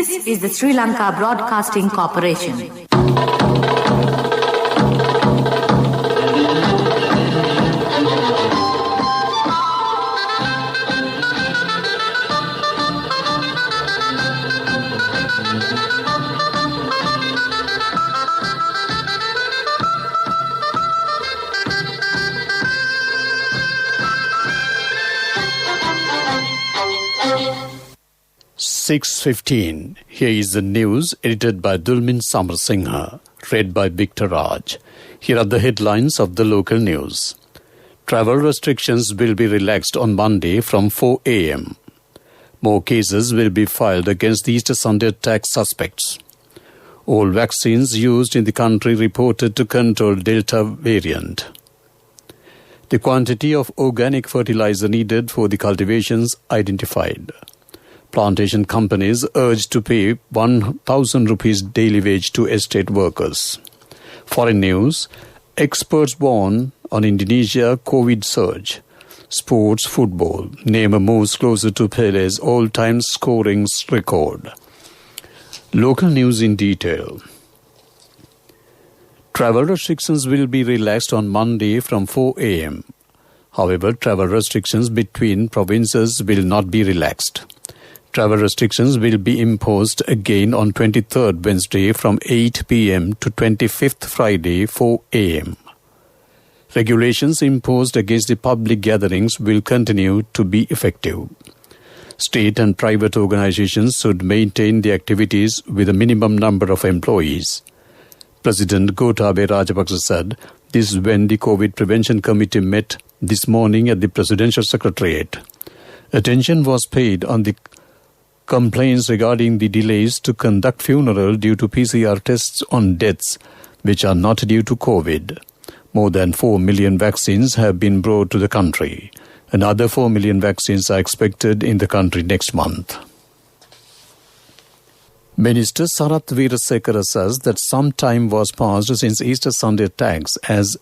This is the Sri Lanka Broadcasting Corporation. (6:15). Here is the news edited by Dulmin Samarasinghe, read by Victor Raj. Here are the headlines of the local news. Travel restrictions will be relaxed on Monday from 4 a.m. More cases will be filed against the Easter Sunday attack suspects. All vaccines used in the country reported to control Delta variant. The quantity of organic fertilizer needed for the cultivations identified. Plantation companies urged to pay 1,000 rupees daily wage to estate workers. Foreign news, experts warn on Indonesia COVID surge. Sports football, Neymar moves closer to Pele's all-time scoring record. Local news in detail. Travel restrictions will be relaxed on Monday from 4 a.m. However, travel restrictions between provinces will not be relaxed. Travel restrictions will be imposed again on 23rd Wednesday from 8 p.m. to 25th Friday 4 a.m. Regulations imposed against the public gatherings will continue to be effective. State and private organizations should maintain the activities with a minimum number of employees. President Gotabaya Rajapaksa said this when the COVID Prevention Committee met this morning at the Presidential Secretariat. Attention was paid on the complaints regarding the delays to conduct funeral due to PCR tests on deaths which are not due to COVID. More than 4 million vaccines have been brought to the country. Another 4 million vaccines are expected in the country next month. Minister Sarath Weerasekara says that some time was passed since Easter Sunday attacks as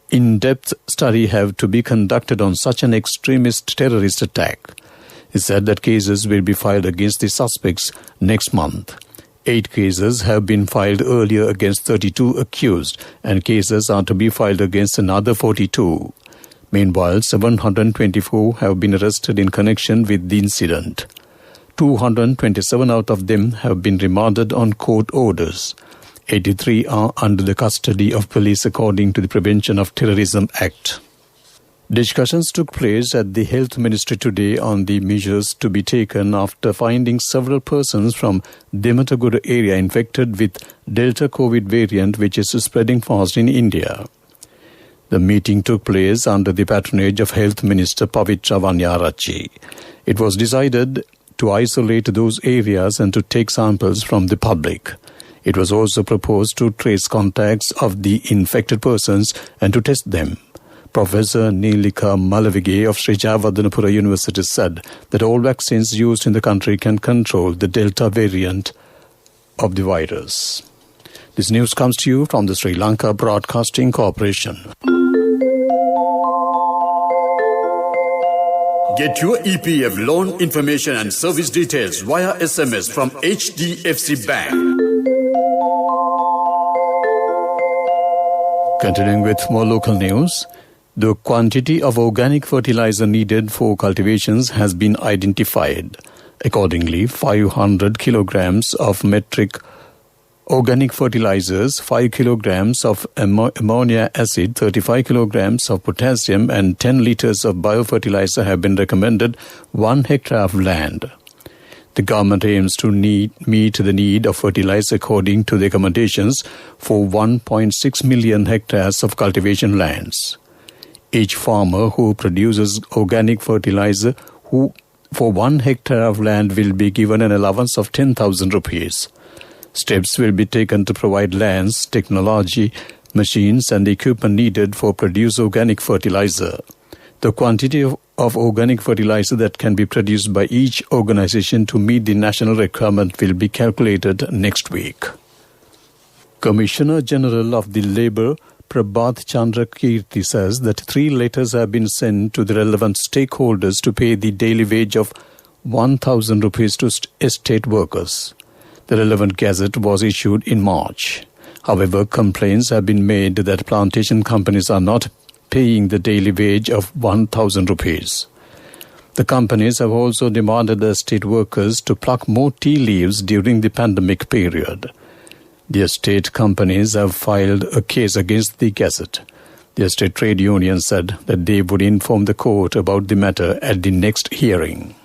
in-depth study have to be conducted on such an extremist terrorist attack. He said that cases will be filed against the suspects next month. 8 cases have been filed earlier against 32 accused, and cases are to be filed against another 42. Meanwhile, 724 have been arrested in connection with the incident. 227 out of them have been remanded on court orders. 83 are under the custody of police according to the Prevention of Terrorism Act. Discussions took place at the Health Ministry today on the measures to be taken after finding several persons from Dematagura area infected with Delta COVID variant which is spreading fast in India. The meeting took place under the patronage of Health Minister Pavitra Vanyarachi. It was decided to isolate those areas and to take samples from the public. It was also proposed to trace contacts of the infected persons and to test them. Professor Neelika Malavige of Sri Jayawardhanapura University said that all vaccines used in the country can control the Delta variant of the virus. This news comes to you from the Sri Lanka Broadcasting Corporation. Get your EPF loan information and service details via SMS from HDFC Bank. Continuing with more local news. The quantity of organic fertilizer needed for cultivations has been identified. Accordingly, 500 kilograms of metric organic fertilizers, 5 kilograms of ammonia acid, 35 kilograms of potassium and 10 liters of biofertilizer have been recommended 1 hectare of land. The government aims to meet the need of fertilizer according to the recommendations for 1.6 million hectares of cultivation lands. Each farmer who produces organic fertilizer for 1 hectare of land will be given an allowance of 10,000 rupees. Steps will be taken to provide lands, technology, machines and the equipment needed for produce organic fertilizer. The quantity of organic fertilizer that can be produced by each organization to meet the national requirement will be calculated next week. Commissioner General of the Labour Prabhat Chandra Kirti says that 3 letters have been sent to the relevant stakeholders to pay the daily wage of 1,000 rupees to estate workers. The relevant gazette was issued in March. However, complaints have been made that plantation companies are not paying the daily wage of 1,000 rupees. The companies have also demanded the estate workers to pluck more tea leaves during the pandemic period. The estate companies have filed a case against the gazette. The estate trade union said that they would inform the court about the matter at the next hearing.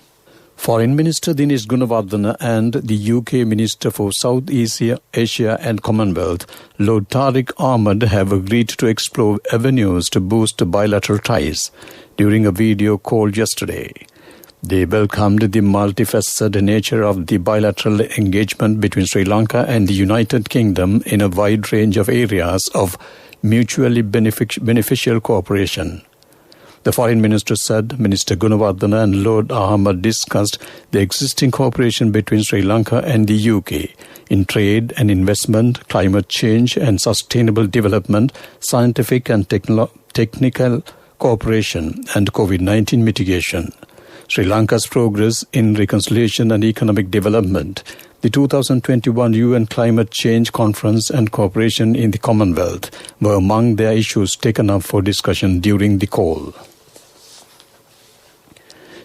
Foreign Minister Dinesh Gunawardena and the UK Minister for South Asia and Commonwealth, Lord Tariq Ahmad, have agreed to explore avenues to boost bilateral ties during a video call yesterday. They welcomed the multifaceted nature of the bilateral engagement between Sri Lanka and the United Kingdom in a wide range of areas of mutually beneficial cooperation. The Foreign Minister said Minister Gunawardena and Lord Ahmad discussed the existing cooperation between Sri Lanka and the UK in trade and investment, climate change and sustainable development, scientific and technical cooperation and COVID-19 mitigation, Sri Lanka's progress in reconciliation and economic development, the 2021 UN Climate Change Conference and cooperation in the Commonwealth were among their issues taken up for discussion during the call.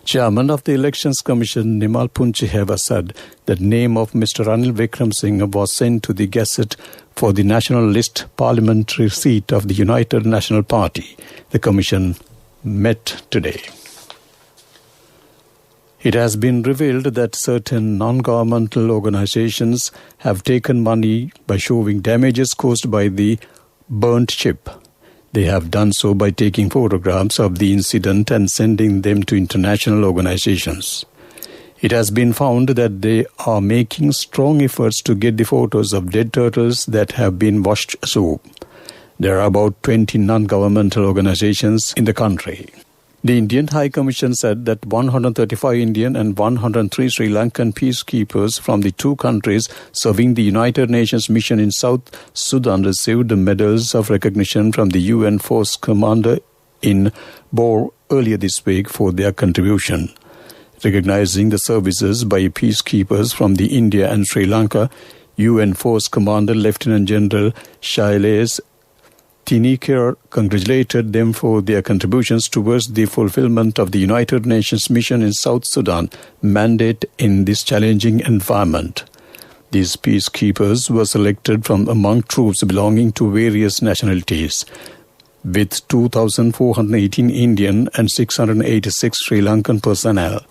Chairman of the Elections Commission Nimal Punchiheva said that name of Mr. Ranil Wickremesinghe was sent to the Gazette for the national list parliamentary seat of the United National Party. The Commission met today. It has been revealed that certain non-governmental organizations have taken money by showing damages caused by the burnt chip. They have done so by taking photographs of the incident and sending them to international organizations. It has been found that they are making strong efforts to get the photos of dead turtles that have been washed ashore. There are about 20 non-governmental organizations in the country. The Indian High Commission said that 135 Indian and 103 Sri Lankan peacekeepers from the two countries serving the United Nations mission in South Sudan received the medals of recognition from the UN Force Commander in Bor earlier this week for their contribution. Recognizing the services by peacekeepers from the India and Sri Lanka, UN Force Commander Lieutenant General Shailesh Tinikar congratulated them for their contributions towards the fulfillment of the United Nations mission in South Sudan mandate in this challenging environment. These peacekeepers were selected from among troops belonging to various nationalities, with 2,418 Indian and 686 Sri Lankan personnel.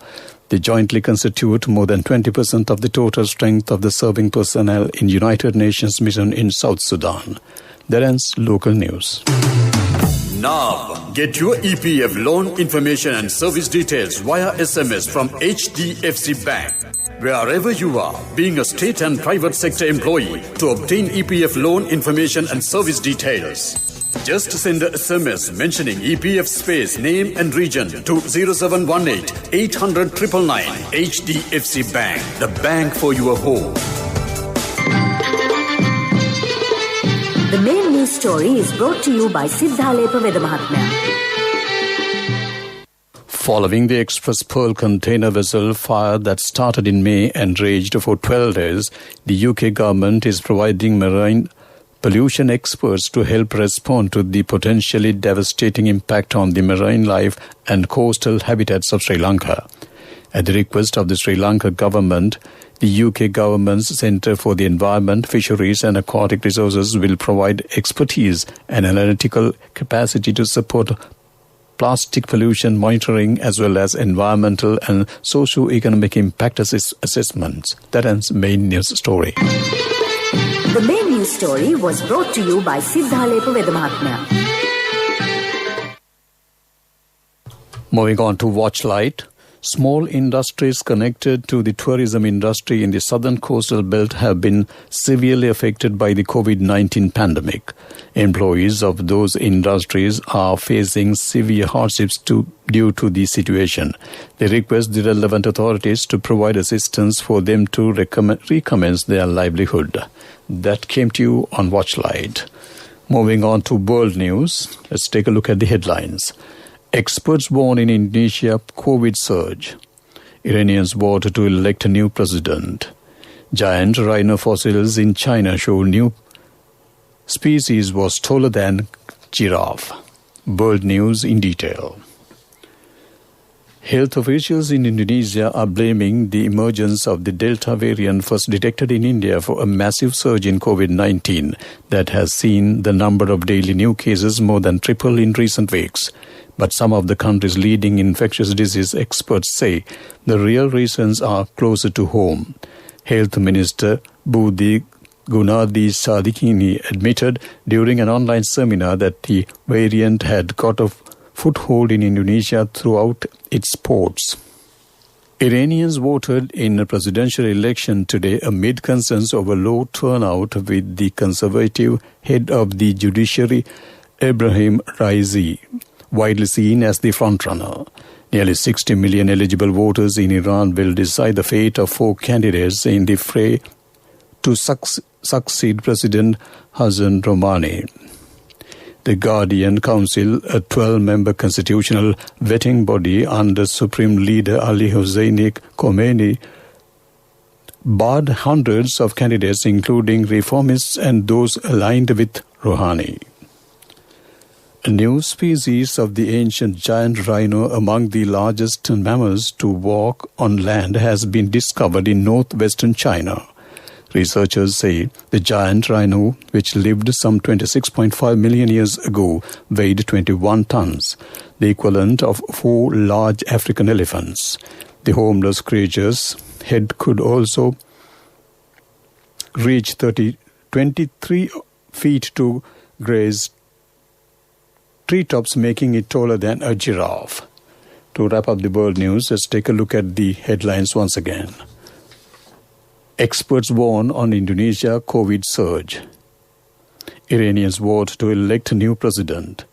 They jointly constitute more than 20% of the total strength of the serving personnel in United Nations mission in South Sudan. That ends local news. Now, get your EPF loan information and service details via SMS from HDFC Bank. Wherever you are, being a state and private sector employee, to obtain EPF loan information and service details, just send a SMS mentioning EPF space name and region to 0718 800 999. HDFC Bank, the bank for your home. The main news story is brought to you by Siddhalepa Vedamahatmya. Following the Express Pearl container vessel fire that started in May and raged for 12 days, the UK government is providing marine pollution experts to help respond to the potentially devastating impact on the marine life and coastal habitats of Sri Lanka. At the request of the Sri Lanka government, the UK government's Centre for the Environment, Fisheries and Aquatic Resources will provide expertise and analytical capacity to support plastic pollution monitoring as well as environmental and socio-economic impact assessments. That ends main news story. The main news story was brought to you by Siddhalepa Vedamahatmya. Moving on to Watchlight. Small industries connected to the tourism industry in the southern coastal belt have been severely affected by the COVID-19 pandemic. Employees of those industries are facing severe hardships due to the situation. They request the relevant authorities to provide assistance for them to recommence their livelihood. That came to you on Watchlight. Moving on to world news, let's take a look at the headlines. Experts warn in Indonesia COVID surge. Iranians vote to elect a new president. Giant rhino fossils in China show new species was taller than giraffe. World news in detail. Health officials in Indonesia are blaming the emergence of the Delta variant first detected in India for a massive surge in COVID-19 that has seen the number of daily new cases more than triple in recent weeks. But some of the country's leading infectious disease experts say the real reasons are closer to home. Health Minister Budi Gunadi Sadiqini admitted during an online seminar that the variant had got a foothold in Indonesia throughout its ports. Iranians voted in a presidential election today amid concerns over low turnout, with the conservative head of the judiciary, Ebrahim Raisi, widely seen as the frontrunner. Nearly 60 million eligible voters in Iran will decide the fate of 4 candidates in the fray to succeed President Hassan Rouhani. The Guardian Council, a 12-member constitutional vetting body under Supreme Leader Ali Hosseini Khomeini, barred hundreds of candidates, including reformists and those aligned with Rouhani. A new species of the ancient giant rhino, among the largest mammals to walk on land, has been discovered in northwestern China. Researchers say the giant rhino, which lived some 26.5 million years ago, weighed 21 tons, the equivalent of 4 large African elephants. The homeless creature's head could also reach 23 feet to graze treetops, making it taller than a giraffe. To wrap up the world news, let's take a look at the headlines once again. Experts warn on Indonesia COVID surge. Iranians vote to elect new president.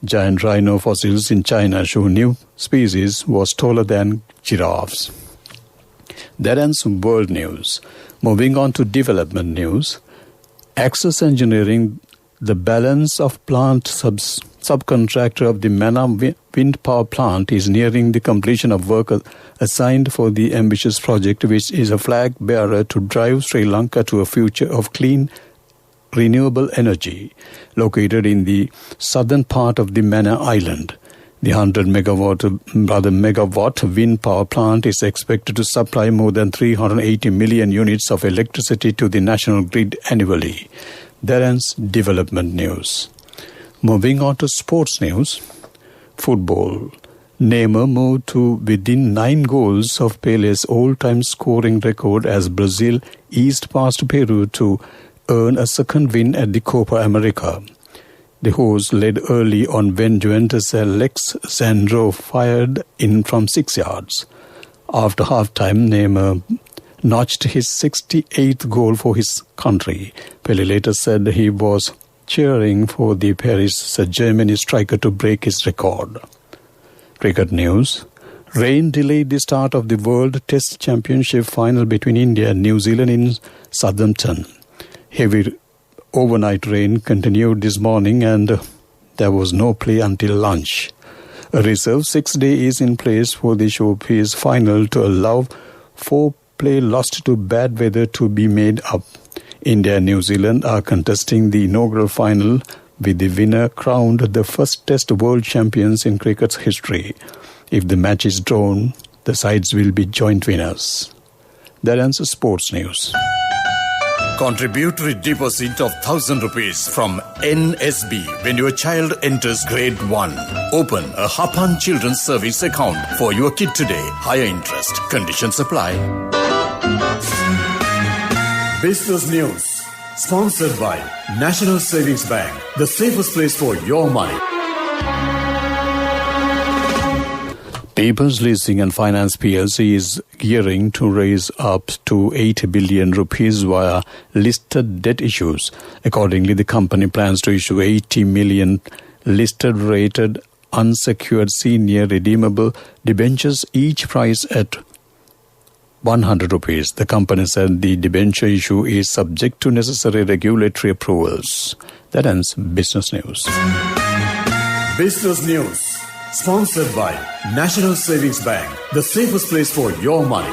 Giant rhino fossils in China show new species was taller than giraffes. That ends world news. Moving on to development news. Access Engineering, the balance of plant subcontractor of the Mana wind power plant, is nearing the completion of work assigned for the ambitious project, which is a flag bearer to drive Sri Lanka to a future of clean, renewable energy. Located in the southern part of the Mana Island, the 100 megawatt wind power plant is expected to supply more than 380 million units of electricity to the national grid annually. That ends development news. Moving on to sports news. Football. Neymar moved to within 9 goals of Pele's all-time scoring record as Brazil eased past Peru to earn a second win at the Copa America. The hosts led early on when Juventus' Alex Sandro fired in from 6 yards. After halftime, Neymar notched his 68th goal for his country. Pele later said he was cheering for the Paris Saint-Germain striker to break his record. Cricket news. Rain delayed the start of the World Test Championship final between India and New Zealand in Southampton. Heavy overnight rain continued this morning and there was no play until lunch. A reserve 6-day is in place for the showpiece final to allow 4 play lost to bad weather to be made up. India and New Zealand are contesting the inaugural final, with the winner crowned the first Test world champions in cricket's history. If the match is drawn, the sides will be joint winners. That ends sports news. Contributory deposit of 1,000 rupees from NSB when your child enters grade 1. Open a Hapan Children's Service account for your kid today. Higher interest. Conditions apply. Business News. Sponsored by National Savings Bank. The safest place for your money. People's Leasing and Finance PLC is gearing to raise up to 8 billion rupees via listed debt issues. Accordingly, the company plans to issue 80 million listed rated unsecured senior redeemable debentures, each priced at 100 rupees. The company said the debenture issue is subject to necessary regulatory approvals. That ends Business News. Business News. Sponsored by National Savings Bank. The safest place for your money.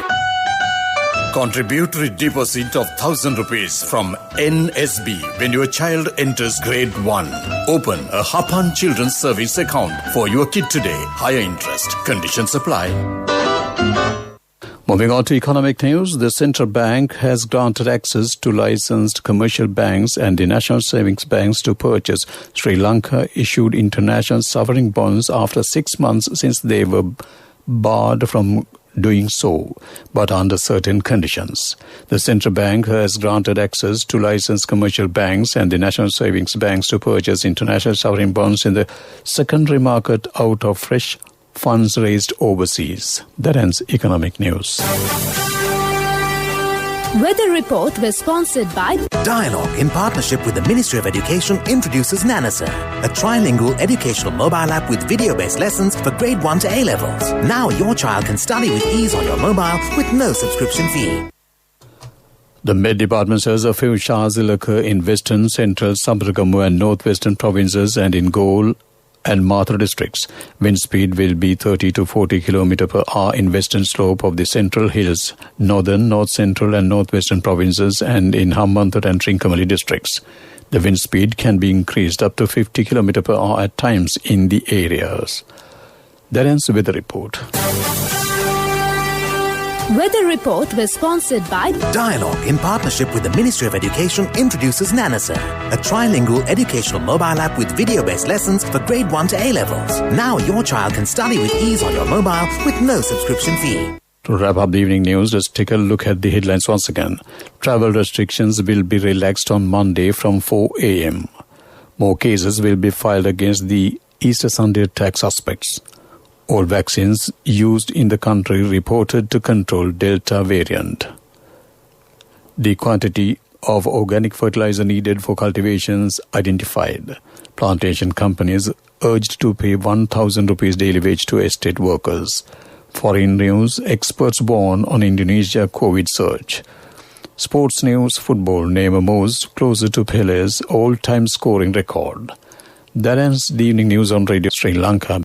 Contributory deposit of 1,000 rupees from NSB when your child enters grade 1. Open a Hapan Children's Service account for your kid today. Higher interest. Conditions apply. Moving on to economic news, the central bank has granted access to licensed commercial banks and the national savings banks to purchase Sri Lanka-issued international sovereign bonds after 6 months since they were barred from doing so, but under certain conditions. The central bank has granted access to licensed commercial banks and the national savings banks to purchase international sovereign bonds in the secondary market out of fresh funds raised overseas. That ends economic news. Weather report was sponsored by Dialogue in partnership with the Ministry of Education introduces Nanasa, a trilingual educational mobile app with video-based lessons for grade 1 to A-levels. Now your child can study with ease on your mobile with no subscription fee. The Met Department says a few showers will occur in western, central, Sabaragamu and northwestern provinces and in Galle and Mathura districts. Wind speed will be 30 to 40 km per hour in western slope of the Central Hills, northern, north central and northwestern provinces and in Hambantota and Trincomalee districts. The wind speed can be increased up to 50 km per hour at times in the areas. That ends the weather report. Weather report was sponsored by Dialogue in partnership with the Ministry of Education introduces Nanasa, a trilingual educational mobile app with video-based lessons for grade 1 to A-levels. Now your child can study with ease on your mobile with no subscription fee. To wrap up the evening news, let's take a look at the headlines once again. Travel restrictions will be relaxed on Monday from 4 a.m. More cases will be filed against the Easter Sunday attack suspects. All vaccines used in the country reported to control Delta variant. The quantity of organic fertilizer needed for cultivations identified. Plantation companies urged to pay 1,000 rupees daily wage to estate workers. Foreign news, experts warn on Indonesia COVID surge. Sports news, football, Neymar moves closer to Pele's all-time scoring record. That ends the evening news on Radio Sri Lanka.